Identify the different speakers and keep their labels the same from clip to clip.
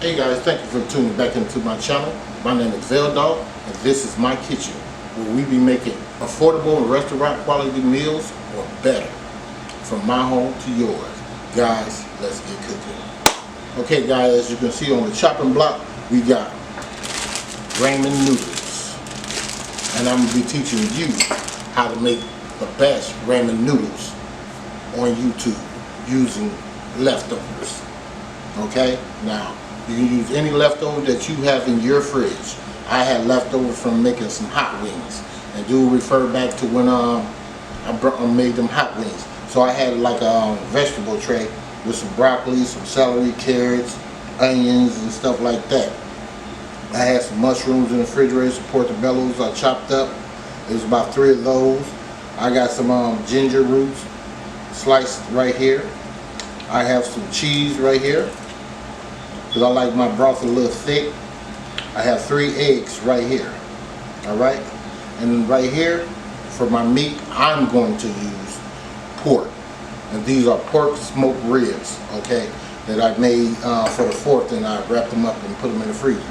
Speaker 1: Hey guys, thank you for tuning back into my channel. My name is Dog, and this is my kitchen, where we be making affordable and restaurant quality meals or better, from my home to yours. Guys, let's get cooking. Okay guys, as you can see on the chopping block, we got ramen noodles, and I'm going to be teaching you how to make the best ramen noodles on YouTube using leftovers. Okay, now you can use any leftover that you have in your fridge. I had leftover from making some hot wings, and do refer back to when I made them hot wings. So I had like a vegetable tray with some broccoli, some celery, carrots, onions, and stuff like that. I had some mushrooms in the refrigerator, some portobellos I chopped up. There's about 3 of those. I got some ginger roots sliced right here. I have some cheese right here, because I like my broth a little thick. I have 3 eggs right here. Alright? And right here, for my meat, I'm going to use pork. And these are pork smoked ribs, okay, that I made for the 4th, and I wrapped them up and put them in the freezer.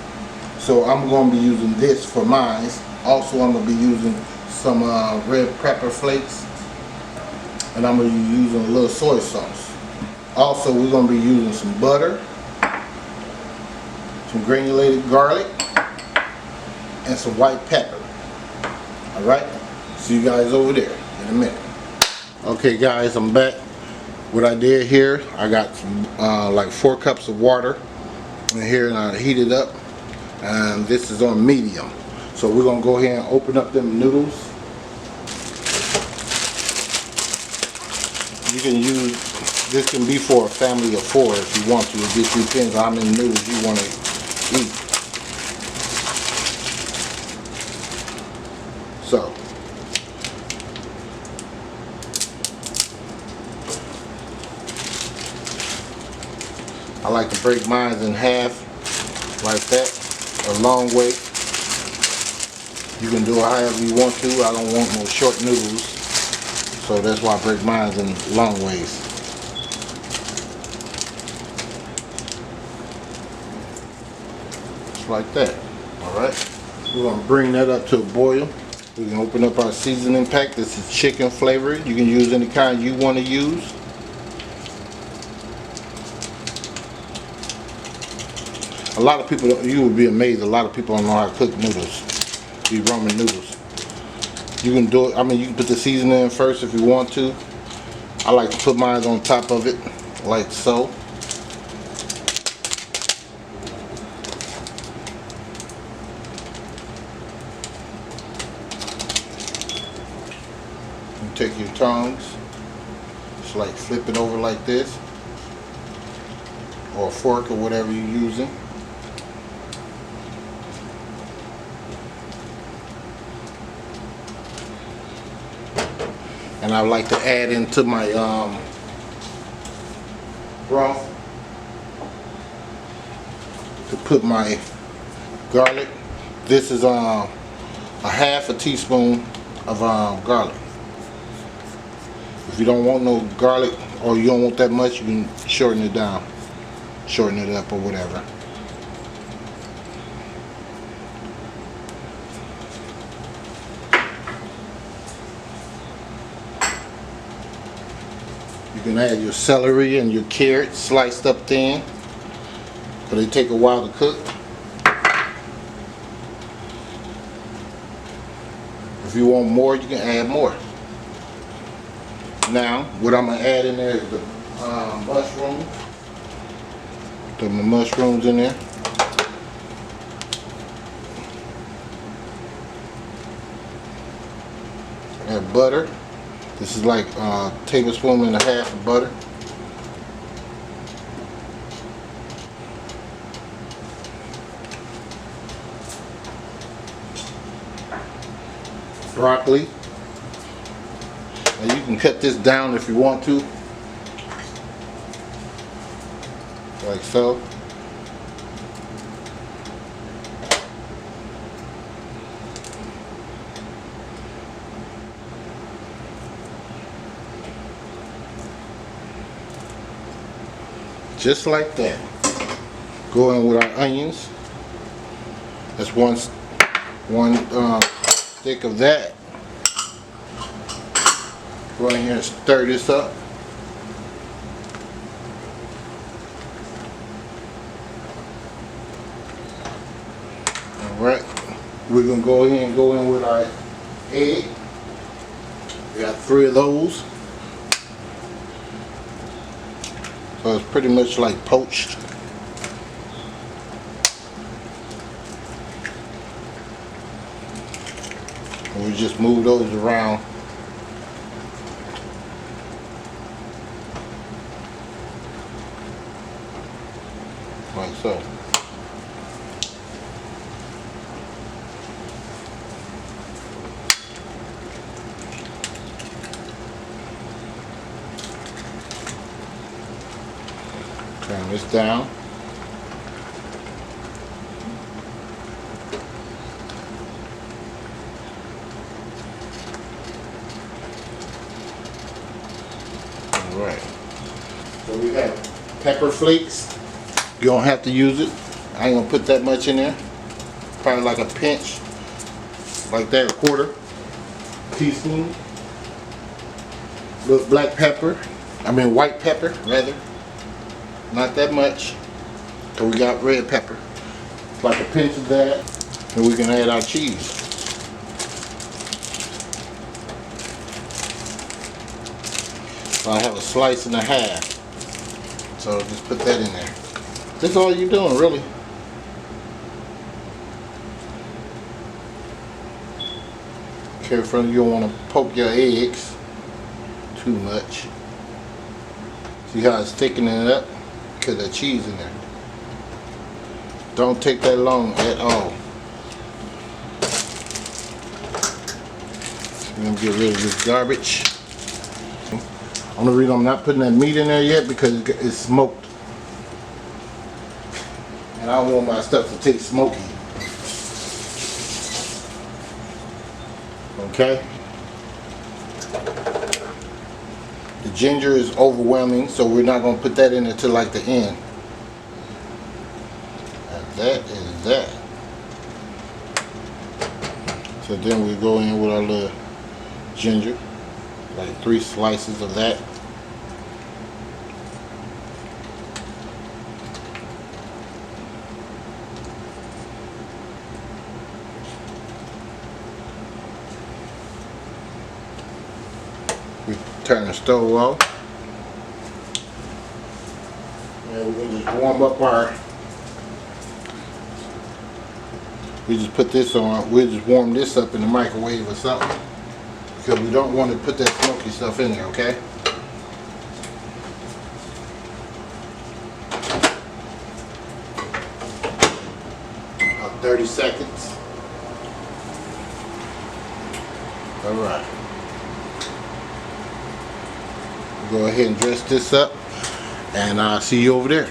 Speaker 1: So I'm going to be using this for mine. Also, I'm going to be using some red pepper flakes, and I'm going to be using a little soy sauce. Also, we're going to be using some butter, some granulated garlic, and some white pepper. Alright? See you guys over there in a minute. Okay guys, I'm back. What I did here, I got some like 4 cups of water in here, and I heat it up. And this is on medium. So we're going to go ahead and open up them noodles. You can use, this can be for a family of 4 if you want to. It just depends on how many noodles you want to eat. So, I like to break mine in half like that, a long way. You can do it however you want to. I don't want no short noodles, so that's why I break mine in long ways. Just like that. Alright. We're going to bring that up to a boil. We can open up our seasoning pack. This is chicken flavored. You can use any kind you want to use. A lot of people, you will be amazed, a lot of people don't know how to cook noodles. These ramen noodles. You can do it, I mean, you can put the seasoning in first if you want to. I like to put mine on top of it, like so. You take your tongs, just like flip it over like this, or a fork or whatever you're using. And I like to add into my broth to put my garlic. This is a half a teaspoon of garlic. If you don't want no garlic, or you don't want that much, you can shorten it down, shorten it up or whatever. You can add your celery and your carrots sliced up thin, but they take a while to cook. If you want more, you can add more. Now, what I'm going to add in there is the mushrooms. Put my mushrooms in there. Add butter. This is like a tablespoon and a half of butter. Broccoli. Now you can cut this down if you want to, like so. Just like that. Go in with our onions. That's one stick of that. Go in here and stir this up. Alright, we're gonna go ahead and go in with our egg. We got 3 of those. So it's pretty much like poached. And we just move those around. Like so. Turn this down. Alright. So we have pepper flakes. You don't have to use it. I ain't gonna put that much in there. Probably like a pinch. Like that, a quarter teaspoon. Little black pepper. I mean white pepper, rather. Not that much. So we got red pepper. Like a pinch of that. And we can add our cheese. So I have a slice and a half. So just put that in there. That's all you're doing, really. Careful, you don't want to poke your eggs too much. See how it's thickening it up? Because of cheese in there. Don't take that long at all. We're going to get rid of this garbage. Only reason I'm not putting that meat in there yet because it's smoked. And I don't want my stuff to taste smoky. Okay? The ginger is overwhelming, so we're not going to put that in until like the end. And that is that. So then we go in with our little ginger. Like 3 slices of that. We turn the stove off. And we're going to just warm up our... We just put this on. We'll just warm this up in the microwave or something. Because we don't want to put that smoky stuff in there, okay? About 30 seconds. Alright. Go ahead and dress this up, and I'll see you over there.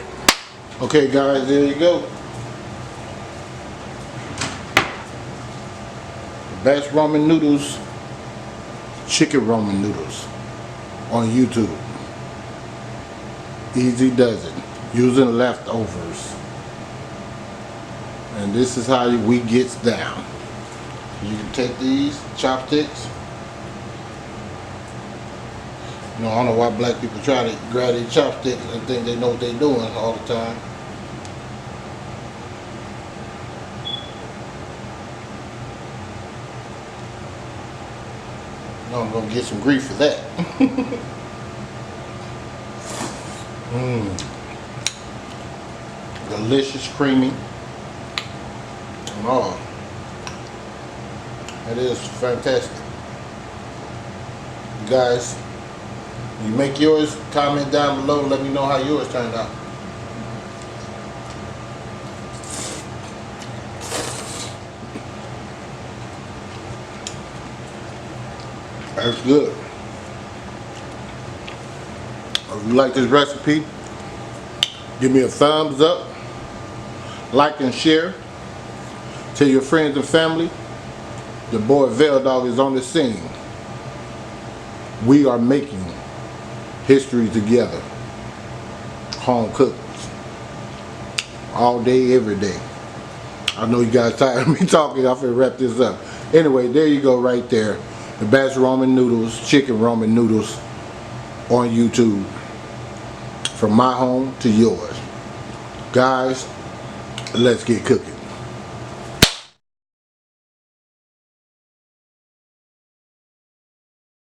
Speaker 1: Okay guys, there you go. The best ramen noodles, chicken ramen noodles on YouTube. Easy does it, using leftovers. And this is how we gets down. You can take these chopsticks. You know, I don't know why black people try to grab these chopsticks and think they know what they're doing all the time. No, I'm gonna get some grief for that. Delicious, creamy, and all. It is fantastic. You guys, you make yours, comment down below, let me know how yours turned out. That's good. If you like this recipe, give me a thumbs up, like and share. Tell your friends and family. Your boy Veil Dog is on the scene. We are making history together. Home cooked. all day, every day. I know you guys tired of me talking. I'm finna wrap this up. Anyway, there you go right there. The best ramen noodles, chicken ramen noodles on YouTube. From my home to yours. Guys, let's get cooking.